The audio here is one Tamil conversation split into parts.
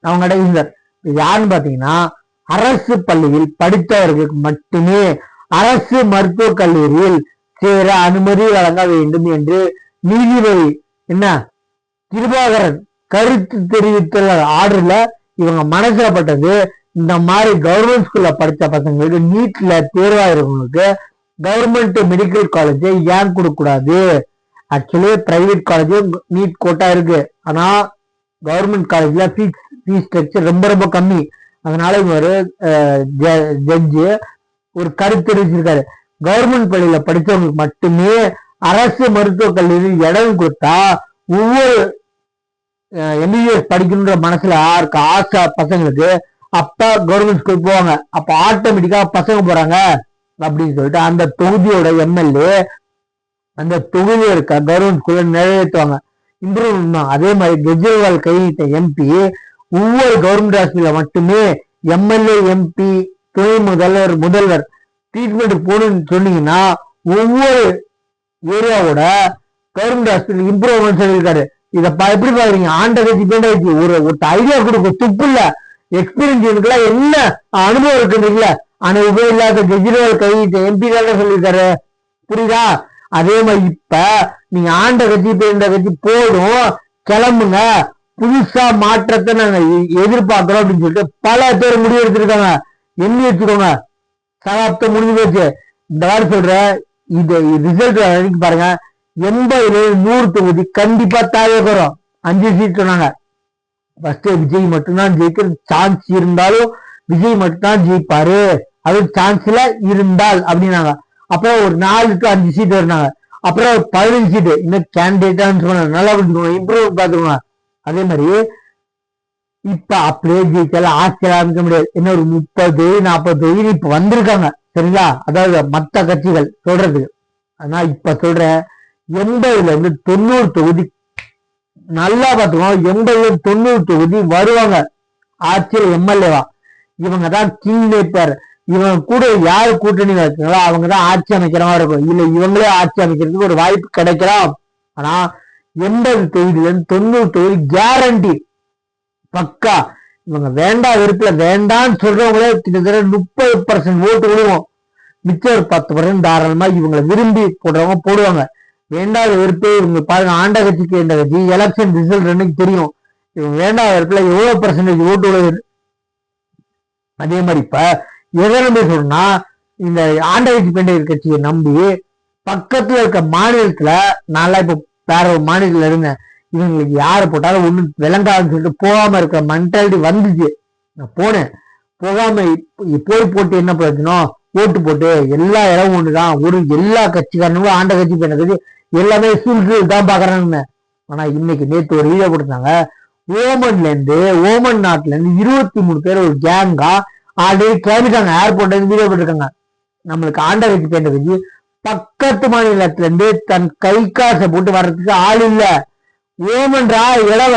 அவங்களோட யூசர் யாருன்னு பாத்தீங்கன்னா அரசு பள்ளியில் படித்தவர்களுக்கு மட்டுமே அரசு மருத்துவக் கல்லூரியில் சேர அனுமதி வழங்க வேண்டும் என்று நீதிபதி என்ன கிருபாகரன் கருத்து தெரிவித்துள்ள ஆர்டர்ல இவங்க மனசிலப்பட்டது. இந்த மாதிரி கவர்மெண்ட் ஸ்கூல்ல படிச்ச பசங்களுக்கு நீட்ல தேர்வாயிருக்கவங்களுக்கு கவர்மெண்ட் மெடிக்கல் காலேஜ் ஏன் கொடுக்க கூடாது? ஆக்சுவலி பிரைவேட் காலேஜ் நீட் கோட்டா இருக்கு, ஆனா கவர்மெண்ட் காலேஜ்ல ஃபீஸ் ஸ்ட்ரக்சர் ரொம்ப ரொம்ப கம்மி. அதனால ஒரு ஜட்ஜு ஒரு கருத்து தெரிவிச்சிருக்காரு, கவர்மெண்ட் பள்ளியில படிச்சவங்களுக்கு மட்டுமே அரசு மருத்துவக் கல்லூரியில் இடம் கொடுத்தா ஒவ்வொரு எம்பிபிஎஸ் படிக்கணுன்ற மனசுல இருக்க ஆசை பசங்களுக்கு அப்ப கவர்மெண்ட் ஸ்கூல் போவாங்க, அப்ப ஆட்டோமேட்டிக்கா பசங்க போறாங்க அப்படின்னு சொல்லிட்டு அந்த தொகுதியோட எம்எல்ஏ அந்த தொகுதியில் இருக்க கவர்மெண்ட் ஸ்கூல்ல நிறைவேற்றுவாங்க, இம்ப்ரூவ் பண்ணுவாங்க. அதே மாதிரி கெஜ்ரிவால் கையிட்ட எம்பி ஒவ்வொரு கவர்மெண்ட் ஹாஸ்பிட்டல மட்டுமே எம்எல்ஏ எம்பி துணை முதல்வர் ட்ரீட்மெண்ட் போகணும்னு சொன்னீங்கன்னா ஒவ்வொரு ஏரியாவோட கவர்மெண்ட் ஹாஸ்பிட்டல் இம்ப்ரூவ்மெண்ட் சொல்லியிருக்காரு. இதை எப்படி பாக்குறீங்க? ஆண்ட கட்சி பேண்டாச்சு ஒரு ஐடியா கொடுக்க துப்பு இல்ல, எக்ஸ்பீரியன்ஸ் இருக்குல்ல, என்ன அனுபவம் இருக்குன்றீங்களா? ஆனா உபயோகம் இல்லாத கெஜ்ரிவால் கையிட்ட எம்பி தானே சொல்லியிருக்காரு, புரியுதா? அதே மாதிரி இப்ப நீங்க ஆண்ட கட்சி பேண்ட கட்சி போடும் கிளம்புங்க, புதுசா மாற்றத்தை நாங்க எதிர்பார்க்கிறோம் அப்படின்னு சொல்லிட்டு பல பேர் முடிவு எடுத்திருக்காங்க. எண்ணி வச்சுக்கோங்க, சகாப்தம் முடிஞ்சு போச்சு. இந்த மாதிரி சொல்ற இது ரிசல்ட் பாருங்க, 80-100 தொகுதி கண்டிப்பா தாவே வரும். 5 சீட் சொன்னாங்க. ஃபர்ஸ்ட் விஜய் மட்டும்தான் ஜெயிக்கிற சான்ஸ் இருந்தாலும் விஜய் மட்டும்தான் ஜெயிப்பாரு, அது சான்ஸ்ல இருந்தால் அப்படின்னாங்க. அப்புறம் ஒரு 4 to 5 சீட் வருனாங்க. அப்புறம் 15 சீட்டு இன்னும் கேண்டிடேட்டான்னு சொன்னாங்க. நல்லா புரிஞ்சுக்கோங்க, இம்ப்ரூவ் பார்த்துக்கோங்க. அதே மாதிரி இப்ப அப்படியே ஜெயிச்சாலும் ஆட்சியில் ஆரம்பிக்க முடியாது. இன்னும் ஒரு 30-40 தொகுதி இப்ப வந்திருக்காங்க, சரிங்களா? அதாவது மற்ற கட்சிகள் சொல்றதுக்கு. ஆனா இப்ப சொல்ற 80-90 தொகுதி நல்லா பார்த்துக்கோங்க, 80-90 தொகுதி வருவாங்க ஆட்சியில் எம்எல்ஏவா. இவங்க தான் கிங் மேக்கர். இவங்க கூட யாரு கூட்டணி வச்சுங்களோ அவங்க தான் ஆட்சி அமைக்கிற மாதிரி இருக்கும். இல்ல இவங்களே ஆட்சி அமைக்கிறதுக்கு ஒரு வாய்ப்பு கிடைக்கலாம். ஆனா 80-90 தொகுதி கேரண்டி பக்கா. இவங்க வேண்டாம் வெறுப்புல வேண்டான்னு சொல்றவங்களே கிட்டத்தட்ட 30% ஓட்டு விடுவோம். மிச்சம் ஒரு 10% தாராளமா இவங்களை விரும்பி போடுறவங்க போடுவாங்க. வேண்டாத வெறுப்பு இவங்க பாருங்க, ஆண்ட கட்சிக்கு எந்த கட்சி எலெக்ஷன் ரிசல்ட் ரெண்டுக்கு தெரியும். இவங்க வேண்டாத வெறுப்புல எவ்வளவு பர்சன்டேஜ் ஓட்டு விடுவது. அதே மாதிரி இப்ப எதை நம்பி சொன்னா, இந்த ஆண்ட கட்சி பெண்ட கட்சியை நம்பி பக்கத்துல இருக்க மாநிலத்துல நான் இப்ப வேற ஒரு மாநிலத்துல இருந்தேன், இவங்களுக்கு யாரு போட்டாலும் ஒண்ணு விளங்காதுன்னு சொல்லிட்டு போகாம இருக்கிற மென்டாலிட்டி வந்துச்சு. நான் போனேன், போகாம போய் போட்டு என்ன பிரயோஜனம்? ஓட்டு போட்டு எல்லா இடமும் ஒண்ணுதான், ஒரு எல்லா கட்சிக்காரனும் ஆண்ட கட்சி பெண்ண கட்சி எல்லாமே சுல்சு தான் பாக்குறாங்க. ஆனா இன்னைக்கு நேற்று ஒரு வீடியோ கொடுத்தாங்க, ஓமன் நாட்டுல இருந்து 23 பேர் ஒரு கேங்கா ஆல்ரெடி கிளம்பிட்டாங்க, ஏர்போர்ட்ல இருந்து வீடியோ போட்டிருக்காங்க. நம்மளுக்கு ஆண்ட கட்சி பெண்ண கட்சி பக்கத்து மாநிலத்துல இருந்து தன் கை காசை போட்டு வர்றதுக்கு ஆள் இல்ல. ஓமன்டா இடம்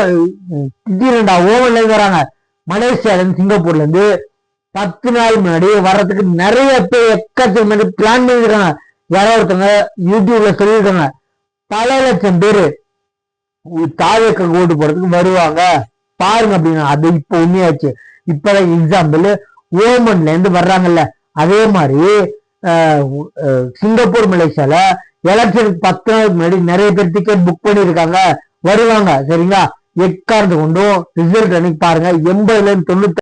திடீர்டா ஓமன்ல இருந்து வராங்க, மலேசியால இருந்து சிங்கப்பூர்ல இருந்து 10 நாள் முன்னாடி வர்றதுக்கு நிறைய பேர் எக்கச்சக்க பிளான் பண்ணிருக்காங்க. யாரோ ஒருத்தவங்க யூடியூப்ல சொல்லியிருக்காங்க, பல லட்சம் பேரு தாவேக்க ஓட்டு போறதுக்கு வருவாங்க பாருங்க அப்படின்னா. அது இப்ப உண்மையாச்சு. இப்பதான் எக்ஸாம்பிள் ஓமன்ல இருந்து வர்றாங்கல்ல, அதே மாதிரி சிங்கப்பூர் மலேசியால எலெக்ஷனுக்கு 10 நாளுக்கு முன்னாடி நிறைய பேர் டிக்கெட் புக் பண்ணிருக்காங்க, வருவாங்க, சரிங்களா? எக்காரத்து கொண்டும் ரிசல்ட் அன்னைக்கு பாருங்க 80-90